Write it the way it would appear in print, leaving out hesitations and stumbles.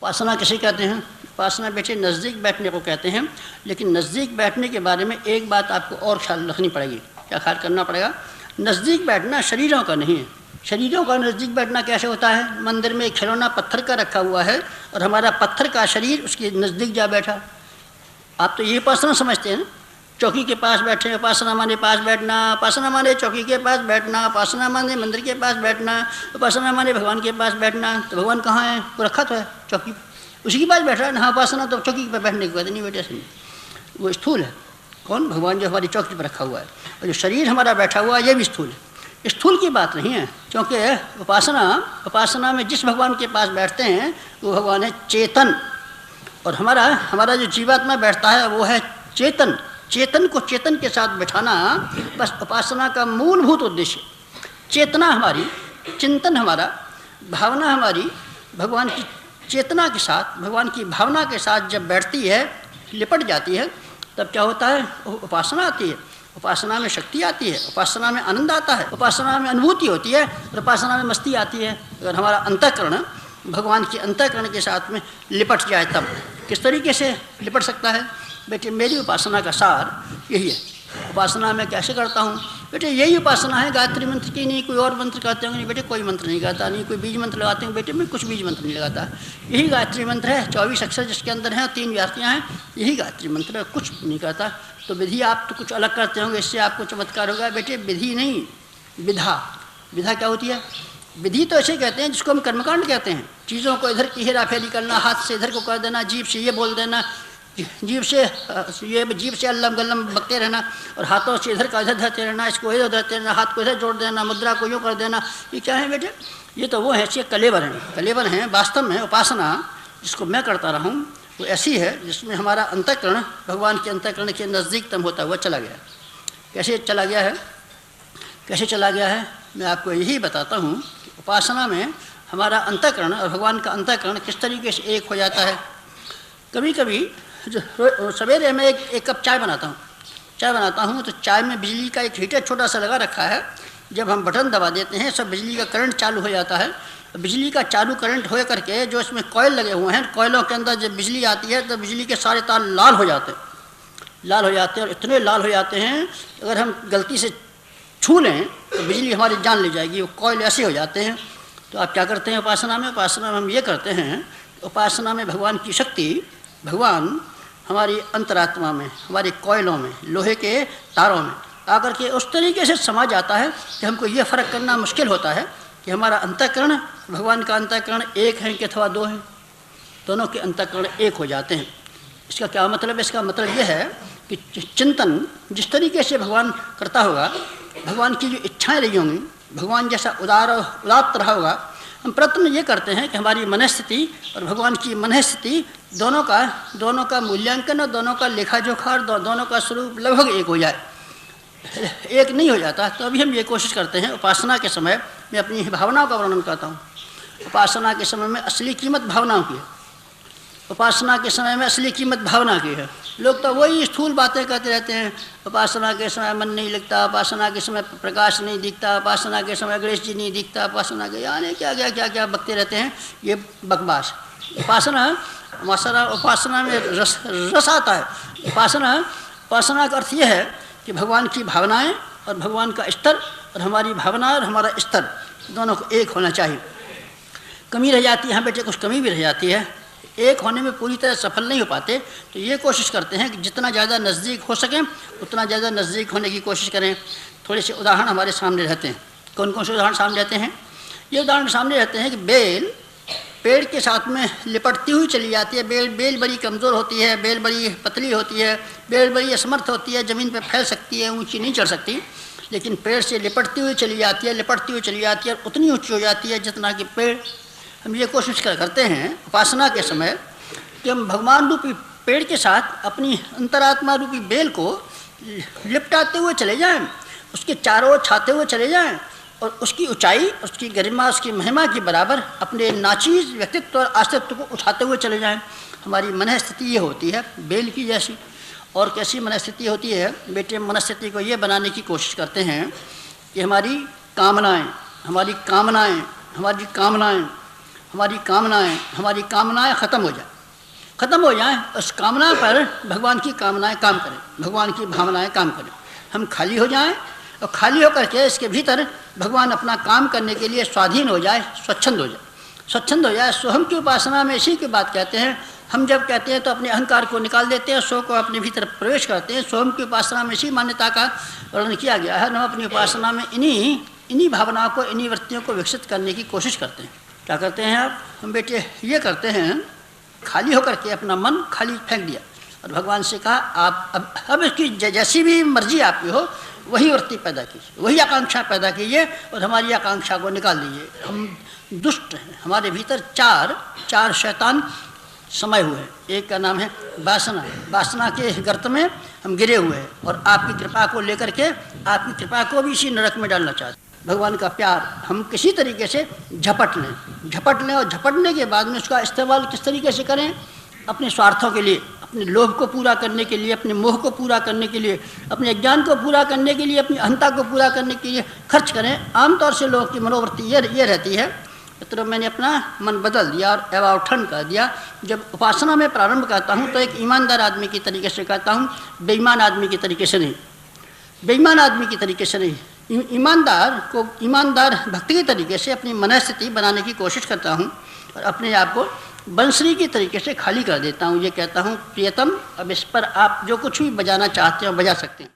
उपासना किसे कहते हैं? उपासना बेटे नज़दीक बैठने को कहते हैं। लेकिन नज़दीक बैठने के बारे में एक बात आपको और ख्याल रखनी पड़ेगी। क्या ख्याल करना पड़ेगा? नज़दीक बैठना शरीरों का नहीं है। शरीरों का नज़दीक बैठना कैसे होता है? मंदिर में एक खिलौना पत्थर का रखा हुआ है और हमारा पत्थर का शरीर उसके नज़दीक जा बैठा। आप तो ये उपासना समझते हैं। चौकी के पास बैठे, उपासना माने पास बैठना, उपासना माने चौकी के पास बैठना, उपासना माने मंदिर के पास बैठना, उपासना माने भगवान के पास बैठना। तो भगवान कहाँ है? वो रखा तो है चौकी, उसी के पास बैठ रहा है ना। उपासना तो चौकी पर बैठने की बात नहीं बेटे, से वो स्थूल है। कौन? भगवान जो हमारी चौकी पर रखा हुआ है। और जो शरीर हमारा बैठा हुआ है ये भी स्थूल है। स्थूल की बात नहीं है, क्योंकि उपासना में जिस भगवान के पास बैठते हैं वो भगवान है चेतन। और हमारा जो जीवात्मा बैठता है वो है चेतन। चेतन को चेतन के साथ बैठाना बस उपासना का मूलभूत उद्देश्य। चेतना हमारी, चिंतन हमारा, भावना हमारी भगवान की चेतना के साथ, भगवान की भावना के साथ जब बैठती है, लिपट जाती है, तब क्या होता है? उपासना आती है। उपासना में शक्ति आती है, उपासना में आनंद आता है, उपासना में अनुभूति होती है और उपासना में मस्ती आती है। अगर हमारा अंतःकरण भगवान के अंतःकरण के साथ में लिपट जाए तब। किस तरीके से लिपट सकता है? बेटे मेरी उपासना का सार यही है। उपासना मैं कैसे करता हूँ? बेटे यही उपासना है, गायत्री मंत्र की। नहीं कोई और मंत्र गाते होंगे? नहीं बेटे कोई मंत्र नहीं गाता। नहीं कोई बीज मंत्र लगाते हैं? बेटे मैं कुछ बीज मंत्र नहीं लगाता। यही गायत्री मंत्र है, 24 अक्षर जिसके अंदर हैं, 3 व्याप्तियाँ हैं, यही गायत्री मंत्र है, कुछ नहीं कहता। तो विधि आप तो कुछ अलग करते होंगे, इससे आपको चमत्कार होगा। बेटे विधि नहीं, विधा। विधा क्या होती है? विधि तो ऐसे कहते हैं जिसको हम कर्मकांड कहते हैं। चीज़ों को इधर की हेरा फेरी करना, हाथ से इधर को कर देना, जीभ से ये बोल देना, जीभ से अल्लम गल्लम बकते रहना, और हाथों से इधर का इधर धरते रहना, इसको इधर धरते रहना, हाथ को इधर जोड़ देना, मुद्रा को यूँ कर देना। ये क्या है बेटे? ये तो वो है, ये कलेवर हैं। कलेवर हैं। वास्तव में उपासना जिसको मैं करता रहा हूँ वो ऐसी है जिसमें हमारा अंतःकरण भगवान के अंतःकरण के नज़दीकतम होता हुआ चला गया। कैसे चला गया है? कैसे चला गया है? मैं आपको यही बताता हूँ कि उपासना में हमारा अंतःकरण और भगवान का अंतःकरण किस तरीके से एक हो जाता है। कभी कभी जो सवेरे में एक कप चाय बनाता हूँ तो चाय में बिजली का एक हीटर छोटा सा लगा रखा है। जब हम बटन दबा देते हैं सब बिजली का करंट चालू हो जाता है। बिजली का चालू करंट हो करके जो इसमें कॉयल लगे हुए हैं, कॉयलों के अंदर जब बिजली आती है तो बिजली के सारे तार लाल हो जाते हैं। और इतने लाल हो जाते हैं अगर हम गलती से छू लें तो बिजली हमारी जान ले जाएगी। वो कॉयल ऐसे हो जाते हैं। तो आप क्या करते हैं उपासना में? उपासना में हम ये करते हैं, उपासना में भगवान की शक्ति, भगवान हमारी अंतरात्मा में, हमारी कॉयलों में, लोहे के तारों में आकर के उस तरीके से समा जाता है कि हमको ये फ़र्क करना मुश्किल होता है कि हमारा अंतःकरण, भगवान का अंतःकरण एक है कि अथवा दो हैं। दोनों के अंतःकरण एक हो जाते हैं। इसका क्या मतलब है? इसका मतलब यह है कि चिंतन जिस तरीके से भगवान करता होगा, भगवान की जो इच्छाएँ रही होंगी, भगवान जैसा उदात्त रहा होगा, हम प्रयत्न ये करते हैं कि हमारी मनस्थिति और भगवान की मनस्थिति दोनों का मूल्यांकन और दोनों का लेखा जोखा और दोनों का स्वरूप लगभग एक हो जाए। एक नहीं हो जाता तो अभी हम ये कोशिश करते हैं। उपासना के समय मैं अपनी भावनाओं का वर्णन करता हूँ। उपासना के समय में असली कीमत भावनाओं की है। उपासना के समय में असली कीमत भावना की है। लोग तो वही स्थूल बातें कहते रहते हैं। उपासना के समय मन नहीं लगता, उपासना के समय प्रकाश नहीं दिखता, उपासना के समय गणेश जी नहीं दिखता, उपासना के यानी क्या बकते रहते हैं। ये बकवास। उपासना में रस आता है। उपासना का अर्थ यह है कि भगवान की भावनाएं और भगवान का स्तर और हमारी भावना और हमारा स्तर दोनों को एक होना चाहिए। कमी रह जाती है, हाँ बेटे कुछ कमी भी रह जाती है। एक होने में पूरी तरह सफल नहीं हो पाते तो ये कोशिश करते हैं कि जितना ज़्यादा नज़दीक हो सकें उतना ज़्यादा नज़दीक होने की कोशिश करें। थोड़े से उदाहरण हमारे सामने रहते हैं। कौन कौन से उदाहरण सामने रहते हैं? ये उदाहरण सामने रहते हैं कि बेल पेड़ के साथ में लिपटती हुई चली जाती है। बेल बड़ी कमज़ोर होती है, बेल बड़ी पतली होती है, बेल बड़ी असमर्थ होती है, ज़मीन पर फैल सकती है, ऊँची नहीं चढ़ सकती, लेकिन पेड़ से लिपटती हुई चली जाती है और उतनी ऊँची हो जाती है जितना कि पेड़। हम ये कोशिश करते हैं उपासना के समय कि हम भगवान रूपी पेड़ के साथ अपनी अंतरात्मा रूपी बेल को लिपटाते हुए चले जाएं, उसके चारों ओर छाते हुए चले जाएं और उसकी ऊंचाई, उसकी गरिमा, उसकी महिमा के बराबर अपने नाचीज व्यक्तित्व और अस्तित्व को उठाते हुए चले जाएं। हमारी मनस्थिति ये होती है बेल की जैसी। और कैसी मनस्थिति होती है बेटे? मनस्थिति को ये बनाने की कोशिश करते हैं कि हमारी कामनाएं हमारी कामनाएं ख़त्म हो जाएं, उस कामना पर भगवान की कामनाएं काम करें, भगवान की भावनाएं काम करें। हम खाली हो जाएं और खाली होकर के इसके भीतर भगवान अपना काम करने के लिए स्वाधीन हो जाए, स्वच्छंद हो जाए। सोहम की उपासना में इसी की बात कहते हैं। हम जब कहते हैं तो अपने अहंकार को निकाल देते हैं, सो को अपने भीतर प्रवेश करते हैं। सोहम की उपासना में इसी मान्यता का वर्णन किया गया है। हम अपनी उपासना में इन्हीं भावनाओं को, इन्हीं वृत्तियों को विकसित करने की कोशिश करते हैं। क्या करते हैं आप? हम बेटे ये करते हैं, खाली होकर के अपना मन खाली फेंक दिया और भगवान से कहा आप अब इसकी जैसी भी मर्जी आपकी हो वही वृत्ति पैदा कीजिए, वही आकांक्षा पैदा कीजिए और हमारी आकांक्षा को निकाल दीजिए। हम दुष्ट हैं, हमारे भीतर चार शैतान समाये हुए हैं। एक का नाम है वासना के गर्त में हम गिरे हुए हैं और आपकी कृपा को लेकर के आपकी कृपा को भी इसी नरक में डालना चाहते हैं। भगवान का प्यार हम किसी तरीके से झपट लें और झपटने के बाद में उसका इस्तेमाल किस तरीके से करें? अपने स्वार्थों के लिए, अपने लोभ को पूरा करने के लिए, अपने मोह को पूरा करने के लिए, अपने अज्ञान को पूरा करने के लिए, अपनी अहंता को पूरा करने के लिए खर्च करें। आमतौर से लोगों की मनोवृत्ति ये रहती है। तो मैंने अपना मन बदल दिया और एवाउठन कर दिया। जब उपासना में प्रारंभ करता हूँ तो एक ईमानदार आदमी की तरीके से कहता हूँ, बेईमान आदमी की तरीके से नहीं। ईमानदार भक्ति के तरीके से अपनी मनस्थिति बनाने की कोशिश करता हूँ और अपने आप को बंसरी की तरीके से खाली कर देता हूँ। ये कहता हूँ प्रियतम, अब इस पर आप जो कुछ भी बजाना चाहते हो बजा सकते हैं।